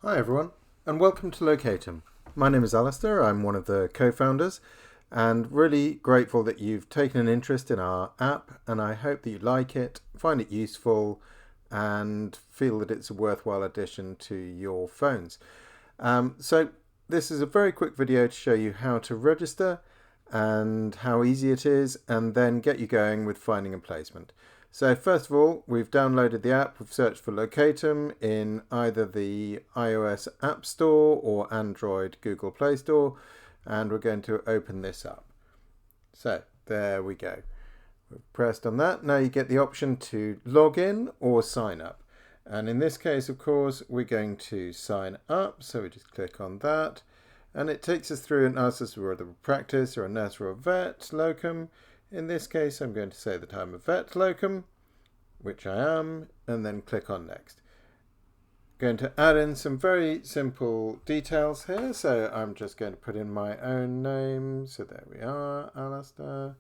Hi everyone, and welcome to Locatum. My name is Alistair, I'm one of the co-founders, and really grateful that you've taken an interest in our app, and I hope that you like it, find it useful, and feel that it's a worthwhile addition to your phones. So this is a very quick video to show you how to register and how easy it is, and then get you going with finding a placement. So first of all, we've downloaded the app, we've searched for Locatum in either the iOS App Store or Android Google Play Store, and we're going to open this up. So there we go. We've pressed on that. Now you get the option to log in or sign up. And in this case, of course, we're going to sign up. So we just click on that. And it takes us through and asks us whether we're a practice or a nurse or a vet locum. In this case, I'm going to say that I'm a vet locum, which I am, and then click on next. Going to add in some very simple details here. So I'm just going to put in my own name. So there we are, Alistair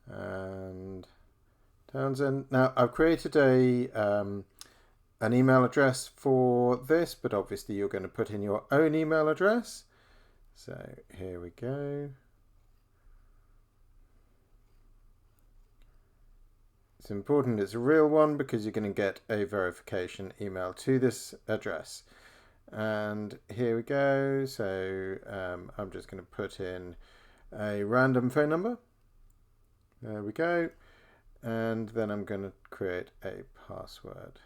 and Townsend. Now I've created an email address for this, but obviously you're going to put in your own email address. So here we go. It's important it's a real one because you're going to get a verification email to this address. And here we go. So I'm just going to put in a random phone number. There we go. And then I'm going to create a password.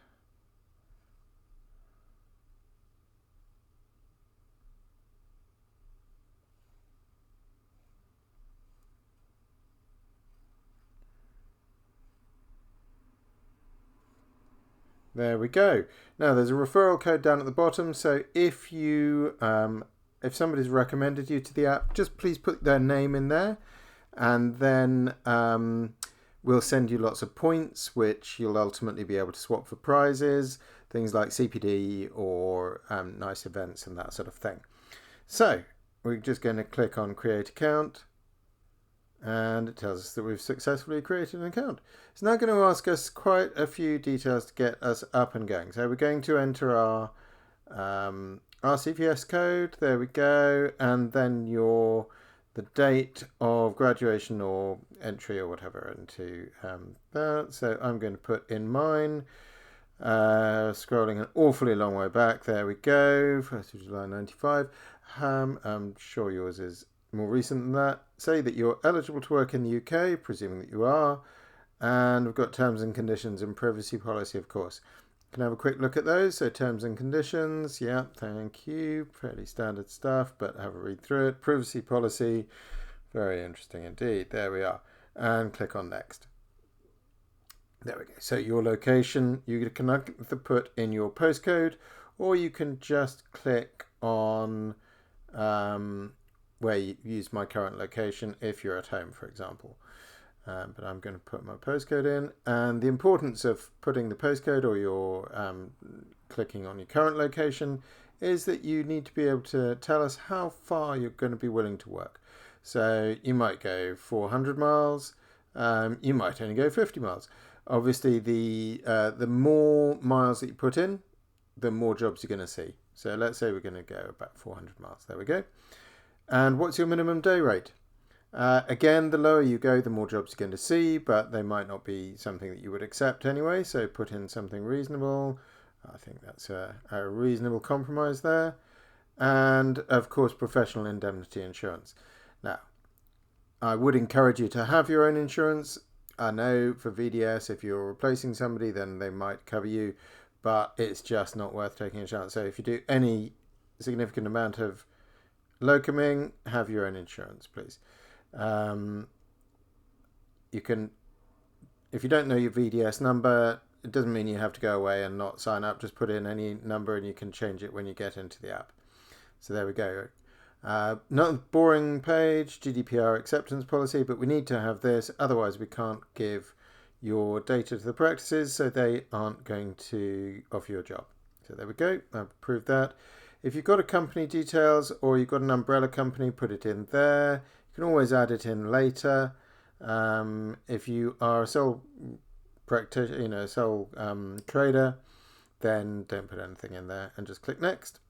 There we go. Now there's a referral code down at the bottom. So if you, if somebody's recommended you to the app, just please put their name in there, and then we'll send you lots of points, which you'll ultimately be able to swap for prizes, things like CPD or nice events and that sort of thing. So we're just going to click on Create Account. And it tells us that we've successfully created an account. It's now going to ask us quite a few details to get us up and going. So we're going to enter our RCVS code. There we go. And then the date of graduation or entry or whatever into that. So I'm going to put in mine. Scrolling an awfully long way back. There we go. 1st of July 95. I'm sure yours is more recent than that. Say that you're eligible to work in the UK, presuming that you are, and we've got terms and conditions and privacy policy, of course. Can have a quick look at those. So terms and conditions, yeah, thank you. Fairly standard stuff, but have a read through it. Privacy policy, very interesting indeed. There we are. And click on next. There we go. So your location, you can either put in your postcode, or you can just click on where you use my current location if you're at home, for example. But I'm going to put my postcode in. And the importance of putting the postcode or your clicking on your current location is that you need to be able to tell us how far you're going to be willing to work. So you might go 400 miles, you might only go 50 miles. Obviously, the more miles that you put in, the more jobs you're going to see. So let's say we're going to go about 400 miles. There we go. And what's your minimum day rate? Again, the lower you go, the more jobs you're going to see, but they might not be something that you would accept anyway. So put in something reasonable. I think that's a reasonable compromise there. And of course, professional indemnity insurance. Now, I would encourage you to have your own insurance. I know for VDS, if you're replacing somebody, then they might cover you, but it's just not worth taking a chance. So if you do any significant amount of locuming, have your own insurance, please. You can, if you don't know your VDS number, it doesn't mean you have to go away and not sign up. Just put in any number and you can change it when you get into the app. So there we go. Not a boring page, GDPR acceptance policy, but we need to have this. Otherwise, we can't give your data to the practices, so they aren't going to offer you a job. So there we go. I've approved that. If you've got a company details or you've got an umbrella company, put it in there. You can always add it in later. If you are a sole practitioner, sole trader, then don't put anything in there and just click next.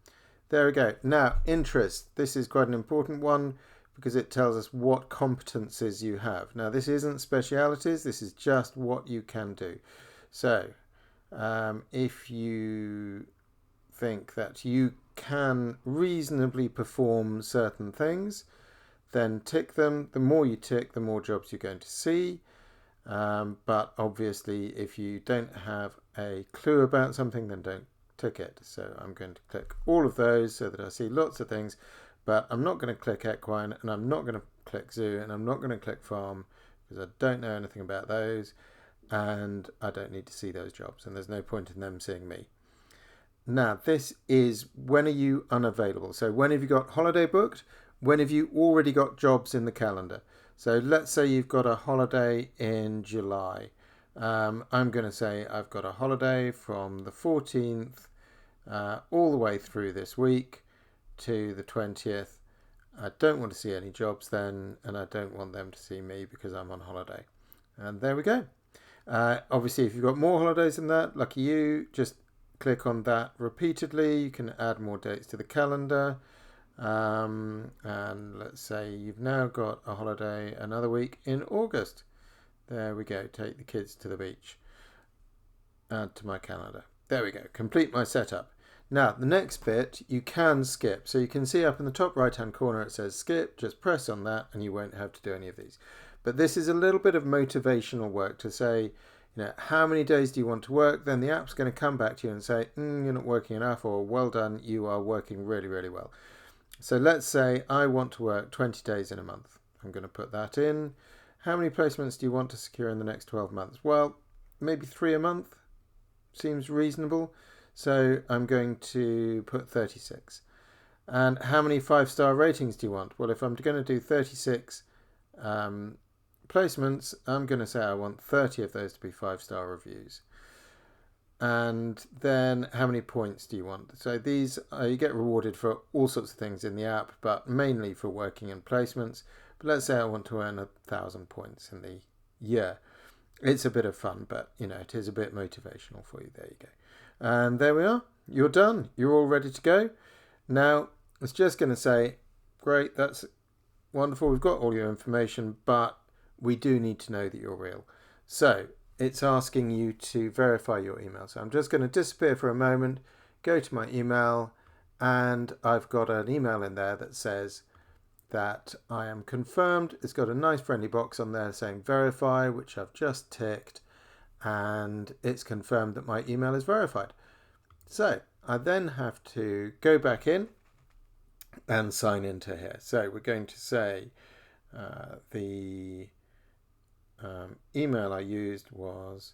There we go. Now, interest. This is quite an important one because it tells us what competencies you have. Now, this isn't specialities. This is just what you can do. So, if you think that you can reasonably perform certain things, then tick them. The more you tick, the more jobs you're going to see. But obviously, if you don't have a clue about something, then don't tick it. So I'm going to click all of those so that I see lots of things, but I'm not going to click equine, and I'm not going to click zoo, and I'm not going to click farm because I don't know anything about those, and I don't need to see those jobs, and there's no point in them seeing me. Now, this is when are you unavailable? So when have you got holiday booked? When have you already got jobs in the calendar? So let's say you've got a holiday in July. I'm going to say I've got a holiday from the 14th all the way through this week to the 20th. I don't want to see any jobs then, and I don't want them to see me because I'm on holiday. And there we go. Obviously, if you've got more holidays than that, lucky you, just click on that repeatedly. You can add more dates to the calendar. And let's say you've now got a holiday another week in August. There we go. Take the kids to the beach. Add to my calendar. There we go. Complete my setup. Now, the next bit you can skip. So you can see up in the top right hand corner it says skip. Just press on that and you won't have to do any of these. But this is a little bit of motivational work to say, how many days do you want to work? Then the app's going to come back to you and say, you're not working enough, or well done, you are working really, really well. So let's say I want to work 20 days in a month. I'm going to put that in. How many placements do you want to secure in the next 12 months? Well, maybe 3 a month seems reasonable. So I'm going to put 36. And how many 5-star ratings do you want? Well, if I'm going to do 36 placements, I'm going to say I want 30 of those to be 5-star reviews. And then how many points do you want? So these, you get rewarded for all sorts of things in the app, but mainly for working in placements. But let's say I want to earn 1,000 points in the year. It's a bit of fun, but it is a bit motivational for you. There you go. And there we are. You're done. You're all ready to go. Now, it's just going to say, great, that's wonderful. We've got all your information, but we do need to know that you're real. So it's asking you to verify your email. So I'm just going to disappear for a moment, go to my email, and I've got an email in there that says that I am confirmed. It's got a nice friendly box on there saying verify, which I've just ticked, and it's confirmed that my email is verified. So I then have to go back in and sign into here. So we're going to say the email I used was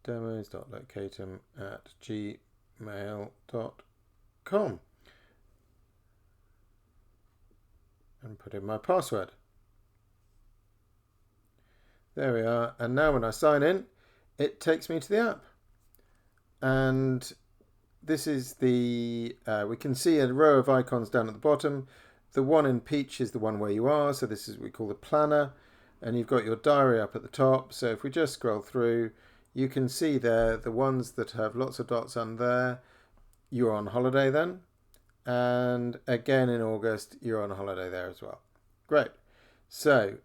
demos.locatum@gmail.com and put in my password. There we are. And now when I sign in, it takes me to the app. And this is the, we can see a row of icons down at the bottom. The one in peach is the one where you are. So this is what we call the planner. And you've got your diary up at the top. So if we just scroll through, you can see there the ones that have lots of dots on there. You're on holiday then. And again in August, you're on a holiday there as well. Great. So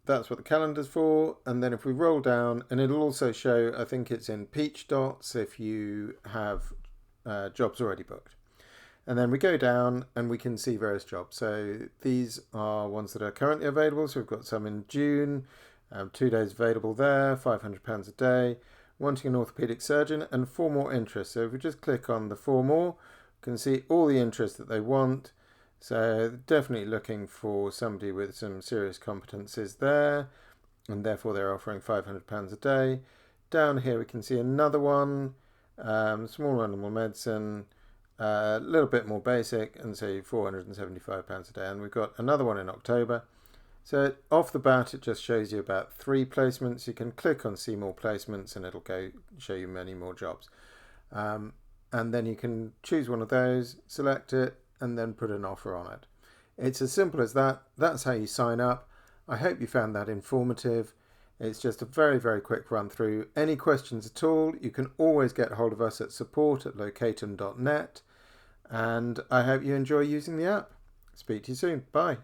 that's what the calendar's for. And then if we roll down, and it'll also show, I think it's in peach dots if you have jobs already booked. And then we go down and we can see various jobs. So these are ones that are currently available. So we've got some in June, 2 days available there, £500 a day, wanting an orthopedic surgeon, and 4 more interests. So if we just click on the 4 more, we can see all the interests that they want. So definitely looking for somebody with some serious competencies there, and therefore they're offering £500 a day. Down here we can see another one, small animal medicine, a little bit more basic, and say £475 a day. And we've got another one in October. So off the bat, it just shows you about 3 placements. You can click on see more placements and it'll go show you many more jobs. And then you can choose one of those, select it, and then put an offer on it. It's as simple as that. That's how you sign up. I hope you found that informative. It's just a very, very quick run through. Any questions at all, you can always get hold of us at support@locatum.net. And I hope you enjoy using the app. Speak to you soon. Bye.